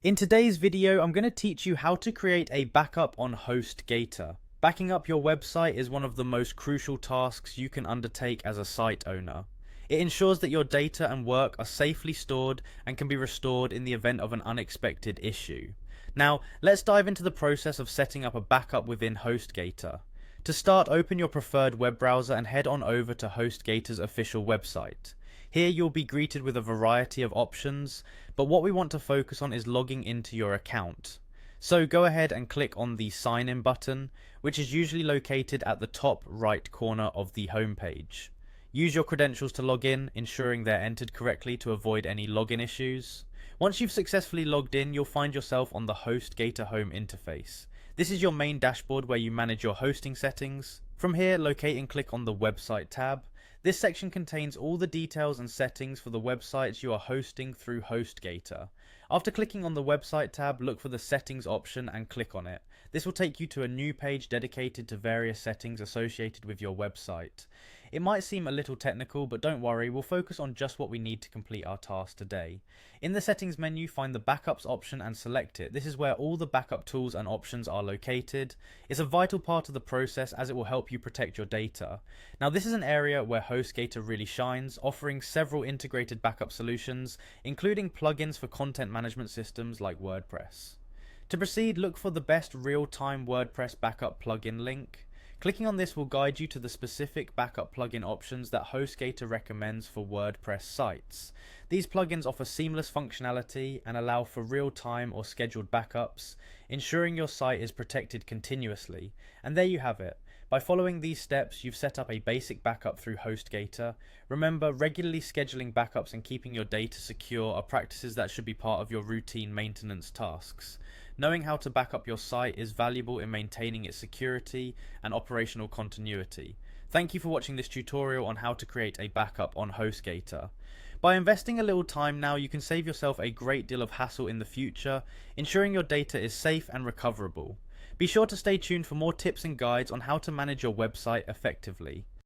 In today's video, I'm going to teach you how to create a backup on Hostgator. Backing up your website is one of the most crucial tasks you can undertake as a site owner. It ensures that your data and work are safely stored and can be restored in the event of an unexpected issue. Now, let's dive into the process of setting up a backup within Hostgator. To start, open your preferred web browser and head on over to Hostgator's official website. Here you'll be greeted with a variety of options, but what we want to focus on is logging into your account. So go ahead and click on the sign in button, which is usually located at the top right corner of the home page. Use your credentials to log in, ensuring they're entered correctly to avoid any login issues. Once you've successfully logged in, you'll find yourself on the Hostgator home interface. This is your main dashboard where you manage your hosting settings. From here, locate and click on the website tab. This section contains all the details and settings for the websites you are hosting through Hostgator. After clicking on the website tab, look for the settings option and click on it. This will take you to a new page dedicated to various settings associated with your website. It might seem a little technical, but don't worry, we'll focus on just what we need to complete our task today. In the settings menu, find the backups option and select it. This is where all the backup tools and options are located. It's a vital part of the process as it will help you protect your data. Now, this is an area where Hostgator really shines, offering several integrated backup solutions, including plugins for content management systems like WordPress. To proceed, look for the best real-time WordPress backup plugin link. Clicking on this will guide you to the specific backup plugin options that Hostgator recommends for WordPress sites. These plugins offer seamless functionality and allow for real-time or scheduled backups, ensuring your site is protected continuously. And there you have it. By following these steps, you've set up a basic backup through Hostgator. Remember, regularly scheduling backups and keeping your data secure are practices that should be part of your routine maintenance tasks. Knowing how to back up your site is valuable in maintaining its security and operational continuity. Thank you for watching this tutorial on how to create a backup on Hostgator. By investing a little time now, you can save yourself a great deal of hassle in the future, ensuring your data is safe and recoverable. Be sure to stay tuned for more tips and guides on how to manage your website effectively.